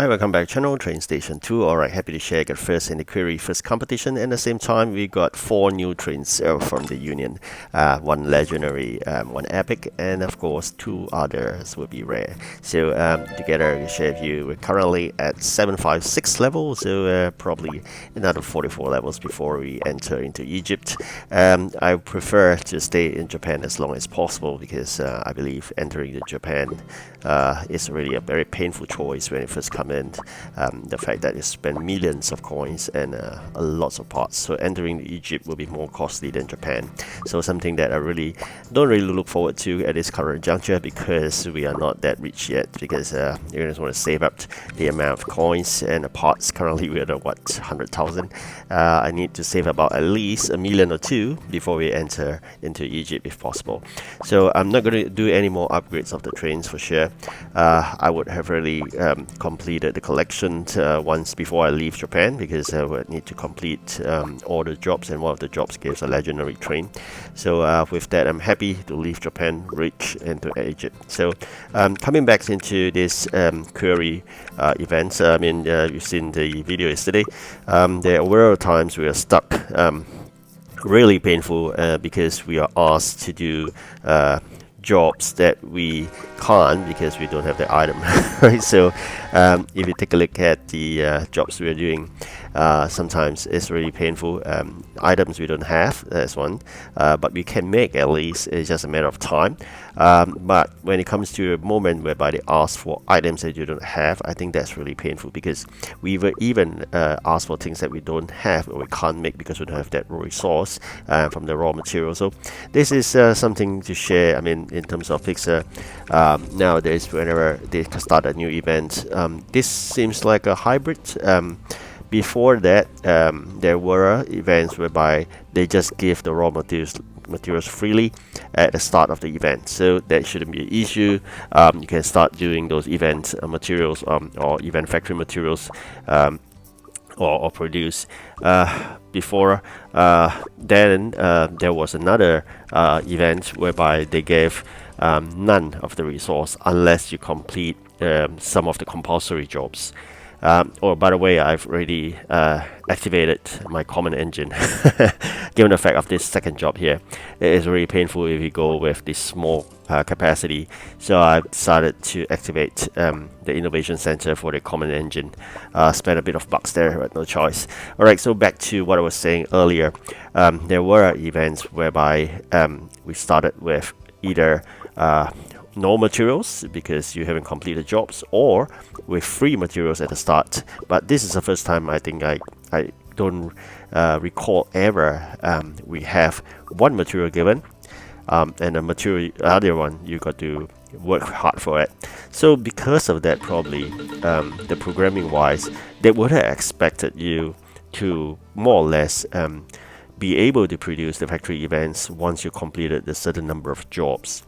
Hi, welcome back channel, train station 2. Alright, happy to share, get first in the Quarry first competition, and at the same time we got 4 new trains from the Union. One legendary, one epic, and of course 2 others will be rare. So together we share with you, we're currently at 756 level, so probably another 44 levels before we enter into Egypt. I prefer to stay in Japan as long as possible because I believe entering the Japan is really a very painful choice when it first comes in. The fact that you spend millions of coins and lots of parts, so entering Egypt will be more costly than Japan. So something that I really don't look forward to at this current juncture because we are not that rich yet. Because you just want to save up the amount of coins and the parts. Currently we're at 100,000. I need to save about at least a million or two before we enter into Egypt if possible. So I'm not going to do any more upgrades of the trains for sure. I would have really completed the collection once before I leave Japan, because I would need to complete all the jobs, and one of the jobs gives a legendary train. So with that, I'm happy to leave Japan, reach into Egypt. So coming back into this Quarry events, I mean, you've seen the video yesterday. There were times we are stuck. Really painful because we are asked to do jobs that we can't because we don't have the item. Right? So if you take a look at the jobs we are doing, sometimes it's really painful. Items we don't have, that's one, but we can make at least. It's just a matter of time. But when it comes to a moment whereby they ask for items that you don't have, I think that's really painful, because we will even ask for things that we don't have or we can't make because we don't have that resource from the raw material. So this is something to share. I mean, in terms of Pixar, nowadays whenever they start a new event, this seems like a hybrid. Before that, there were events whereby they just give the raw materials freely at the start of the event, so that shouldn't be an issue. You can start doing those event materials or event factory materials or produce. Before then, there was another event whereby they gave none of the resource unless you complete some of the compulsory jobs. Oh, by the way, I've already activated my common engine. Given the fact of this second job here, it is really painful if you go with this small capacity. So I decided to activate the innovation center for the common engine. Spent a bit of bucks there, but no choice. Alright, so back to what I was saying earlier. There were events whereby we started with either no materials because you haven't completed jobs, or with free materials at the start. But this is the first time I think I don't recall ever we have one material given, and the material other one you got to work hard for it. So because of that, probably the programming wise, they would have expected you to more or less be able to produce the factory events once you completed a certain number of jobs.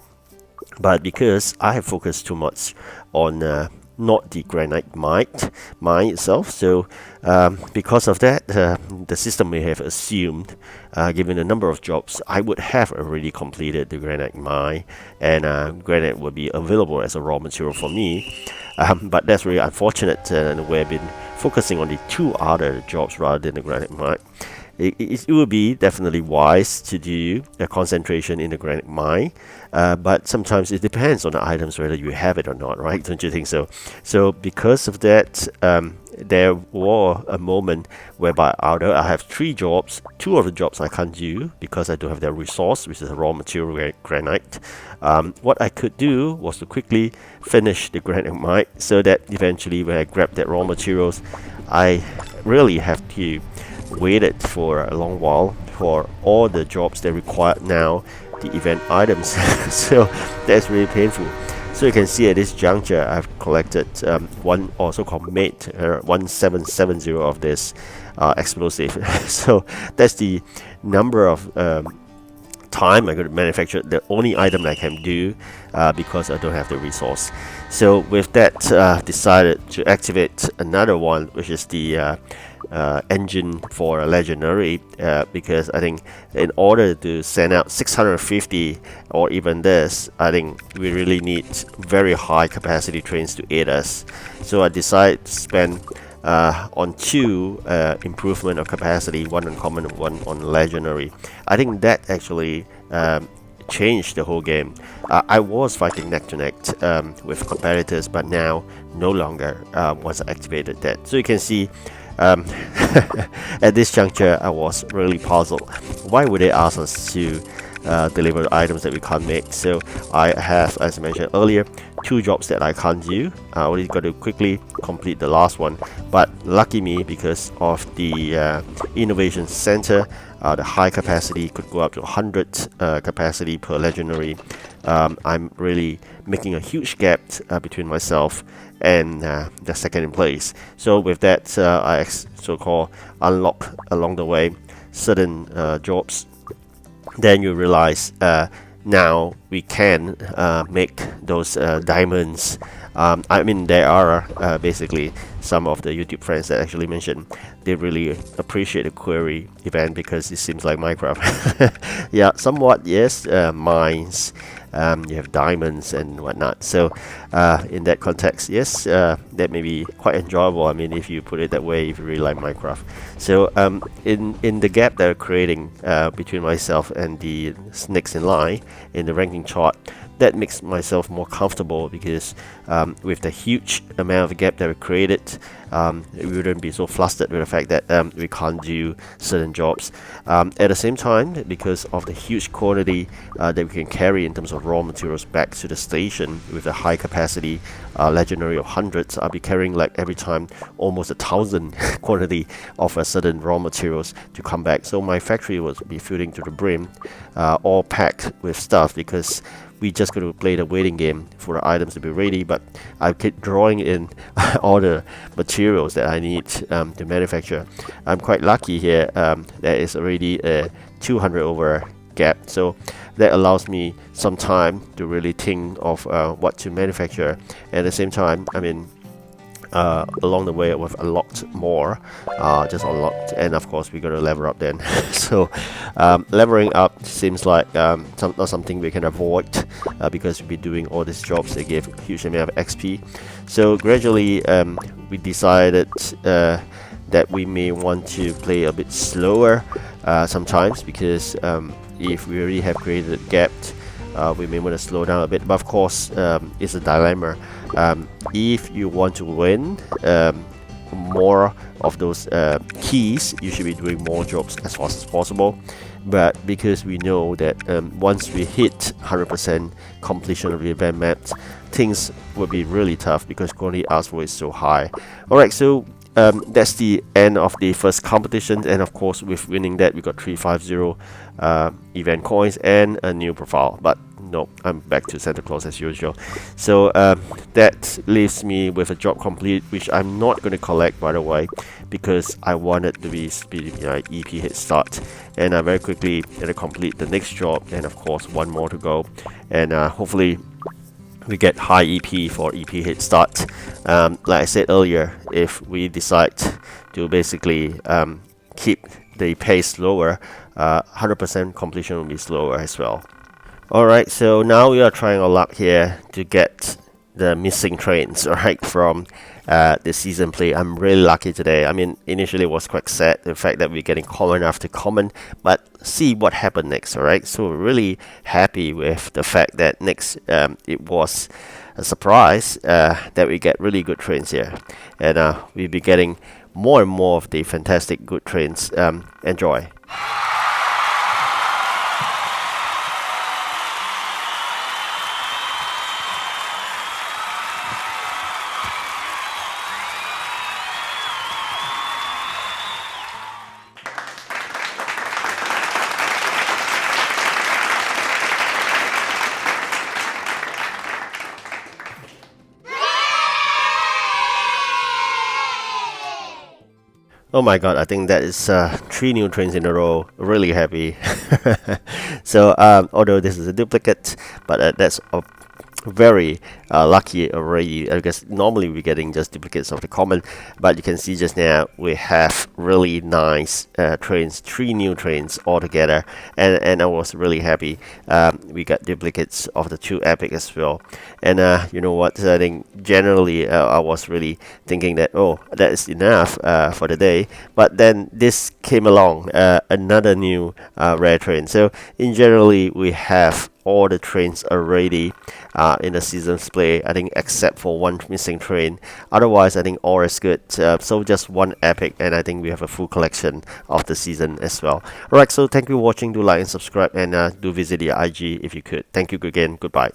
But because I have focused too much on not the granite mine itself, so because of that, the system may have assumed, given the number of jobs, I would have already completed the granite mine, and granite would be available as a raw material for me. But that's really unfortunate, and we've been focusing on the 2 other jobs rather than the granite mine. It would be definitely wise to do a concentration in the granite mine, but sometimes it depends on the items whether you have it or not, right? Don't you think so? So because of that, there was a moment whereby although I have 3 jobs, 2 of the jobs I can't do because I don't have the resource, which is a raw material granite. What I could do was to quickly finish the granite mine, so that eventually when I grab that raw materials, I really have to waited for a long while for all the jobs that require now the event items. So that's really painful. So you can see at this juncture I've collected one also called mate 1770 of this explosive. So that's the number of time I could manufacture the only item I can do because I don't have the resource. So with that, decided to activate another one, which is the engine for a legendary, because I think in order to send out 650 or even this, I think we really need very high capacity trains to aid us. So I decided to spend on two improvement of capacity, one on common and one on legendary. I think that actually changed the whole game. I was fighting neck to neck with competitors, but now no longer once I activated that. So you can see at this juncture I was really puzzled. Why would they ask us to deliver items that we can't make? So I have, as I mentioned earlier, two jobs that I can't do. I only got to quickly complete the last one, but lucky me, because of the innovation center, the high capacity could go up to 100 capacity per legendary. I'm really making a huge gap between myself and the second in place. So with that, I so-called unlock along the way certain jobs. Then you realize now we can make those diamonds. I mean, there are basically some of the YouTube friends that actually mentioned they really appreciate the Quarry event because it seems like Minecraft. Yeah, somewhat, yes. Mines, you have diamonds and whatnot. So in that context, yes, that may be quite enjoyable. I mean, if you put it that way, if you really like Minecraft. So in the gap that I'm creating between myself and the next in line in the ranking chart, that makes myself more comfortable, because with the huge amount of gap that we created, we wouldn't be so flustered with the fact that we can't do certain jobs. At the same time, because of the huge quantity that we can carry in terms of raw materials back to the station with a high capacity legendary of hundreds, I'll be carrying like every time almost 1,000 quantity of a certain raw materials to come back. So my factory will be filling to the brim, all packed with stuff, because we just got to play the waiting game for the items to be ready. But I keep drawing in all the materials that I need to manufacture. I'm quite lucky here. There is already a 200 over gap, so that allows me some time to really think of what to manufacture. At the same time, I mean, along the way we've unlocked more, just unlocked, and of course we got to level up then. So leveling up seems like not something we can avoid, because we've been doing all these jobs that give huge amount of XP. So gradually we decided that we may want to play a bit slower sometimes, because if we already have created a gap, we may want to slow down a bit. But of course, it's a dilemma. If you want to win more of those keys, you should be doing more jobs as fast as possible. But because we know that once we hit 100% completion of the event maps, things will be really tough, because quantity asked for is so high. Alright, so that's the end of the first competition, and of course with winning that we got 350 event coins and a new profile. But no, I'm back to Santa Claus as usual. So that leaves me with a job complete, which I'm not going to collect, by the way, because I wanted to be EP head start. And I very quickly going to complete the next job, and of course one more to go, and hopefully we get high EP for EP head start. Like I said earlier, if we decide to basically keep the pace lower, 100% completion will be slower as well. Alright, so now we are trying our luck here to get the missing trains, right, from the season play. I'm really lucky today. I mean, initially it was quite sad, the fact that we're getting common after common, but see what happened next. Alright, so we're really happy with the fact that next it was a surprise that we get really good trains here, and we'll be getting more and more of the fantastic good trains. Enjoy. Oh my god, I think that is 3 new trains in a row. Really happy. So although this is a duplicate, but that's very lucky already, because normally we're getting just duplicates of the common, but you can see just now we have really nice trains, three new trains altogether, and I was really happy. We got duplicates of the two epic as well, and you know what, I think generally I was really thinking that, oh, that is enough for the day, but then this came along, another new rare train. So in generally we have all the trains already in the season's play, I think, except for one missing train. Otherwise, I think all is good. So just one epic, and I think we have a full collection of the season as well. Alright, so thank you for watching. Do like and subscribe, and do visit the IG if you could. Thank you again. Goodbye.